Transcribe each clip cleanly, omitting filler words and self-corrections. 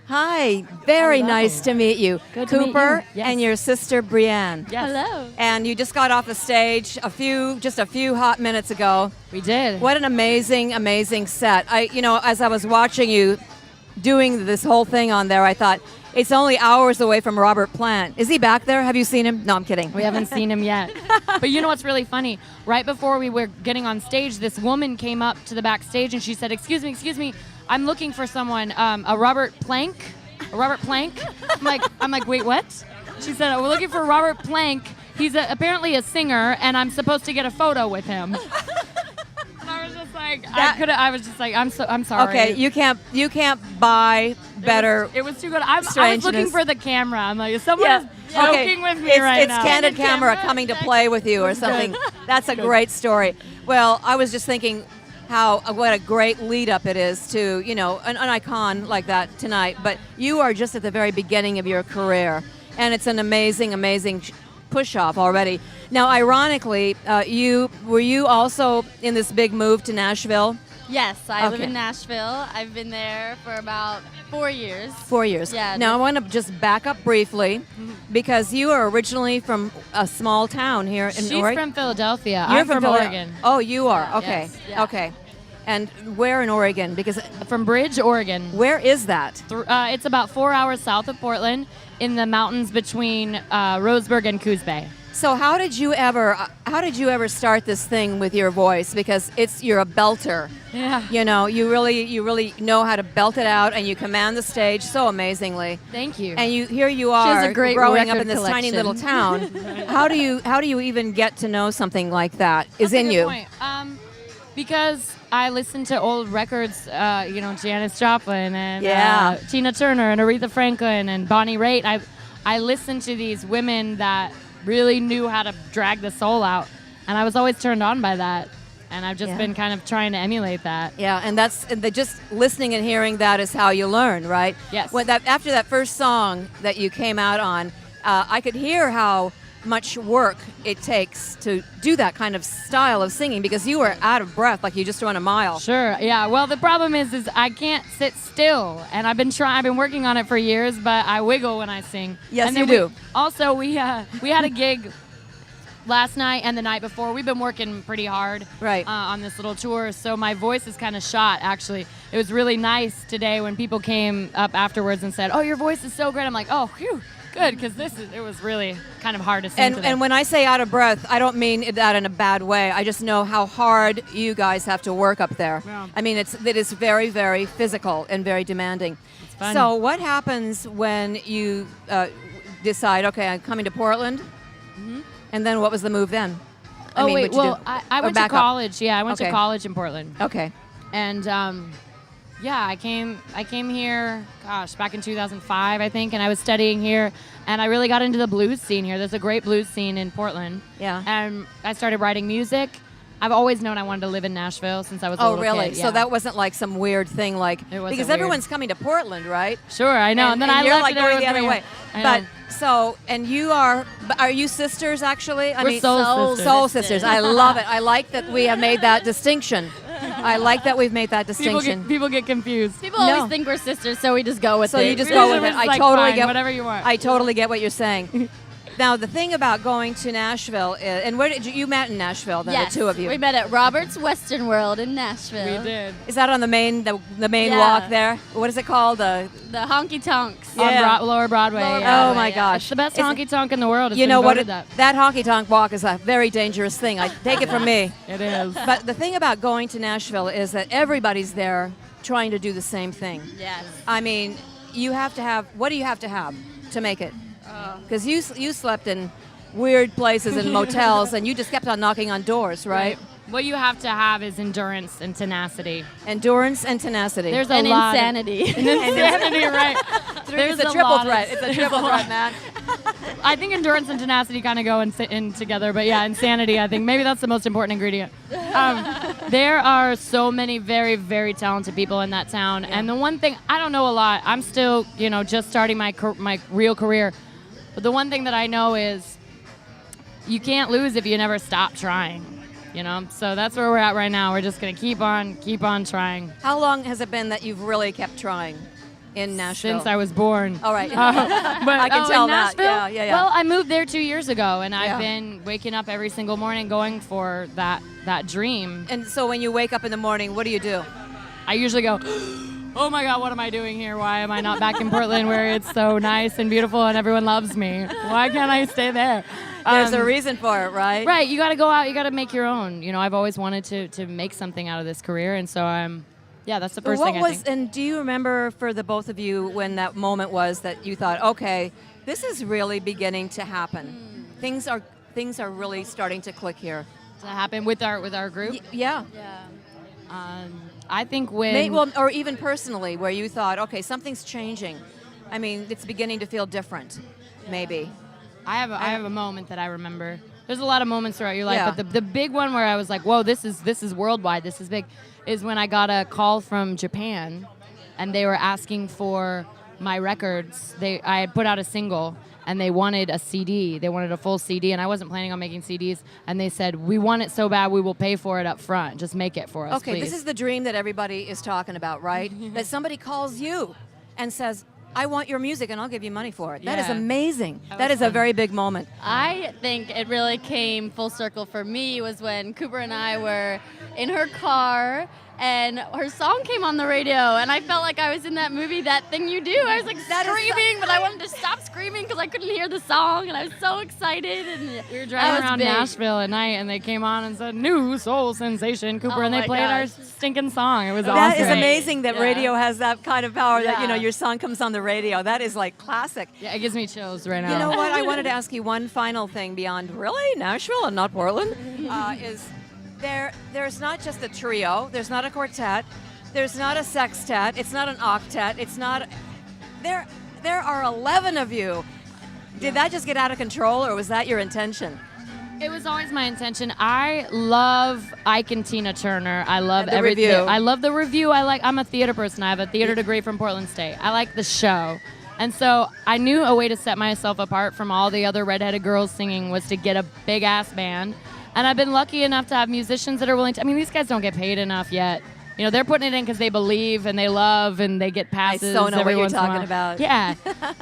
Hi, very Hello. nice to meet you. Good to meet Cooper you. Yes. and your sister Brienne. Yes. Hello. And you just got off the stage just a few hot minutes ago. We did. What an amazing, amazing set. As I was watching you doing this whole thing on there, I thought, it's only hours away from Robert Plant. Is he back there? Have you seen him? No, I'm kidding. We haven't seen him yet. But you know what's really funny? Right before we were getting on stage, this woman came up to the backstage and she said, excuse me, I'm looking for someone, a Robert Plank? A Robert Plank? I'm like, wait, what? She said, we're looking for Robert Plank. He's apparently a singer, and I'm supposed to get a photo with him. And I was just like, I'm sorry. Okay, you can't buy better. It was too good. I was strangeness. looking for the camera. I'm like, someone is joking with me it's now. Candid camera coming to play with you or something. That's a great story. Well, I was just thinking what a great lead up it is to, an icon like that tonight. But you are just at the very beginning of your career, and it's an amazing, amazing push off already. Now, ironically, were you also in this big move to Nashville? Yes, I live Okay. in Nashville. I've been there for about 4 years. 4 years. Yeah. Now, I want to just back up briefly because you are originally from a small town here in She's Oregon. from Philadelphia. You're I'm from Philadelphia. Oregon. Oh, you are. Okay. Yes. Yeah. Okay. And where in Oregon? Because From Bridge, Oregon. where is that? It's about 4 hours south of Portland in the mountains between Roseburg and Coos Bay. So how did you ever start this thing with your voice? Because you're a belter. Yeah. You really know how to belt it out, and you command the stage so amazingly. Thank you. And here you are a great growing up record in this tiny collection. little town. How do you even get to know something like that is That's a in good you? point. Because I listen to old records, Janis Joplin and Yeah. Tina Turner and Aretha Franklin and Bonnie Raitt. I listened to these women that really knew how to drag the soul out, and I was always turned on by that. And I've just been kind of trying to emulate that. Yeah, and just listening and hearing that is how you learn, right? Yes. After that first song that you came out on, I could hear how much work it takes to do that kind of style of singing because you were out of breath like you just run a mile. Sure. Yeah. Well, the problem is I can't sit still, and I've been working on it for years, but I wiggle when I sing. Yes, and you then do. Also, we had a gig last night and the night before. We've been working pretty hard on this little tour, so my voice is kind of shot, actually. It was really nice today when people came up afterwards and said, oh, your voice is so great. I'm like, oh, phew. Good, because it was really kind of hard to sing today. And when I say out of breath, I don't mean that in a bad way. I just know how hard you guys have to work up there. Yeah. I mean, it is very, very physical and very demanding. It's fun. So what happens when you decide, okay, I'm coming to Portland? Mm-hmm. And then what was the move then? I went to back up? college. Yeah, I went to Okay. college in Portland. Okay. And I came here, back in 2005, I think, and I was studying here, and I really got into the blues scene here. There's a great blues scene in Portland. Yeah. And I started writing music. I've always known I wanted to live in Nashville since I was a little really? kid. So that wasn't like some weird thing It wasn't because weird. everyone's coming to Portland, right? Sure, I know. And then I you're left like it, going the other everyone way. coming here. I know. And you are you sisters actually? We're soul sisters. Soul sisters. I love it. I like that we have made that distinction. I like that we've made that distinction. People get confused. People always think we're sisters, so we just go with it. So you just go with it. It's I like, totally fine, get whatever you want. I totally get what you're saying. Now the thing about going to Nashville is, and where did you met in Nashville? Then Yes, the two of you. we met at Robert's Western World in Nashville. We did. Is that on the main Yeah. walk there? What is it called? The honky tonks. Yeah. On Lower Broadway. Lower yeah. Oh my yeah. gosh! It's the best It's- honky tonk in the world. It's You been know what? voted that. That honky tonk walk is a very dangerous thing. I take it from me. It is. But the thing about going to Nashville is that everybody's there trying to do the same thing. Yes. I mean, you have to have. What do you have to have to make it? Because you slept in weird places and motels, and you just kept on knocking on doors, right? What you have to have is endurance and tenacity. Endurance and tenacity. There's a And lot insanity. insanity, right? It's a triple threat. It's a triple threat, man. I think endurance and tenacity kind of go in together, but yeah, insanity, I think maybe that's the most important ingredient. There are so many very, very talented people in that town, and the one thing, I don't know a lot. I'm still, just starting my real career, but the one thing that I know is you can't lose if you never stop trying. So that's where we're at right now. We're just going to keep on trying. How long has it been that you've really kept trying in Nashville? Since I was born. All right. But I can tell in that. Nashville? Yeah. Well, I moved there 2 years ago, and Yeah. I've been waking up every single morning going for that dream. And so when you wake up in the morning, what do you do? I usually go, oh my God, what am I doing here? Why am I not back in Portland where it's so nice and beautiful and everyone loves me? Why can't I stay there? There's a reason for it, right? Right. You got to go out. You got to make your own. You know, I've always wanted to make something out of this career. And so that's the first What thing I was, think. and do you remember for the both of you when that moment was that you thought, okay, this is really beginning to happen. Things are really starting to click here. To happen with our group. Yeah. Yeah. I think when Or even personally, where you thought, okay, something's changing. I mean, it's beginning to feel different, maybe. I have a moment that I remember. There's a lot of moments throughout your life, Yeah. but the big one where I was like, whoa, this is worldwide. This is big. Is when I got a call from Japan, and they were asking for my records. I had put out a single, and they wanted a CD. They wanted a full CD, and I wasn't planning on making CDs. And they said, we want it so bad, we will pay for it up front. Just make it for us, Okay, please. this is the dream that everybody is talking about, right? That somebody calls you and says, I want your music and I'll give you money for it. That is Yeah. amazing. That That was is a fun. very big moment. I think it really came full circle for me was when Cooper and I were in her car and her song came on the radio and I felt like I was in that movie, That Thing You Do. I was like That is so screaming, but I wanted to stop screaming because I couldn't hear the song and I was so excited. And We were that driving was around big. Nashville at night, and they came on and said, "New soul sensation, Cooper," Oh and they my played our gosh. stinking song. It was That awesome. is amazing that Yeah. radio has that kind of power that, Yeah. your song comes on the radio. That is like classic. Yeah, it gives me chills right now. You know what? I wanted to ask you one final thing beyond really Nashville and not Portland. Is there's not just a trio, there's not a quartet, there's not a sextet, it's not an octet, it's not there are 11 of you. Did that just get out of control or was that your intention? It was always my intention. I love Ike and Tina Turner. I love And the everything. Review. I love the Review. I'm a theater person. I have a theater degree from Portland State. I like the show. And so I knew a way to set myself apart from all the other redheaded girls singing was to get a big ass band. And I've been lucky enough to have musicians that are willing to. I mean, these guys don't get paid enough yet. You know, they're putting it in because they believe and they love and they get passes. so know every what you're once in a talking while. about. Yeah.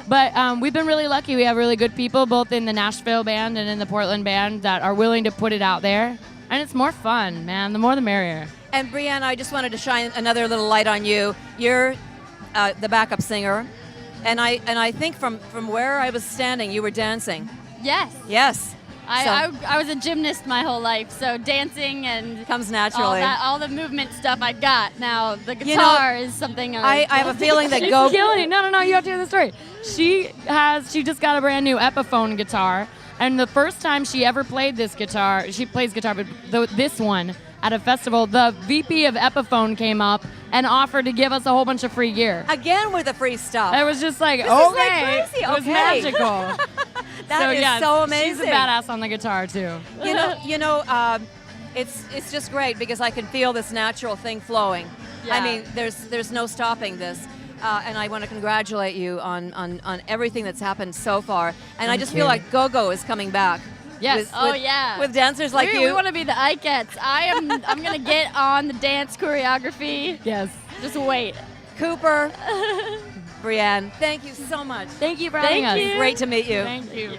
But we've been really lucky. We have really good people, both in the Nashville band and in the Portland band, that are willing to put it out there. And it's more fun, man. The more the merrier. And Brianna, I just wanted to shine another little light on you. You're the backup singer. And I think from where I was standing, you were dancing. Yes. Yes. I was a gymnast my whole life, so dancing and Comes naturally. all the movement stuff I got. Now the You know, guitar is something I have a feeling that She's Go. killing it. No, you have to hear the story. She just got a brand new Epiphone guitar, and the first time she ever played this guitar, she plays guitar, but this one at a festival, the VP of Epiphone came up and offered to give us a whole bunch of free gear. Again with the free stuff. It was just like, This is like okay, crazy. it was Okay. magical. That is so amazing. She's a badass on the guitar too. It's just great because I can feel this natural thing flowing. I Yeah. mean, there's no stopping this. And I want to congratulate you on everything that's happened so far. And I Thank just you. feel like Go-Go is coming back. Yes. With dancers like we you. want to be the Ikettes. I'm gonna get on the dance choreography. Yes. Just wait. Cooper, Brianne, thank you so much. Thank you for having us. Thank you. Great to meet you. Thank you.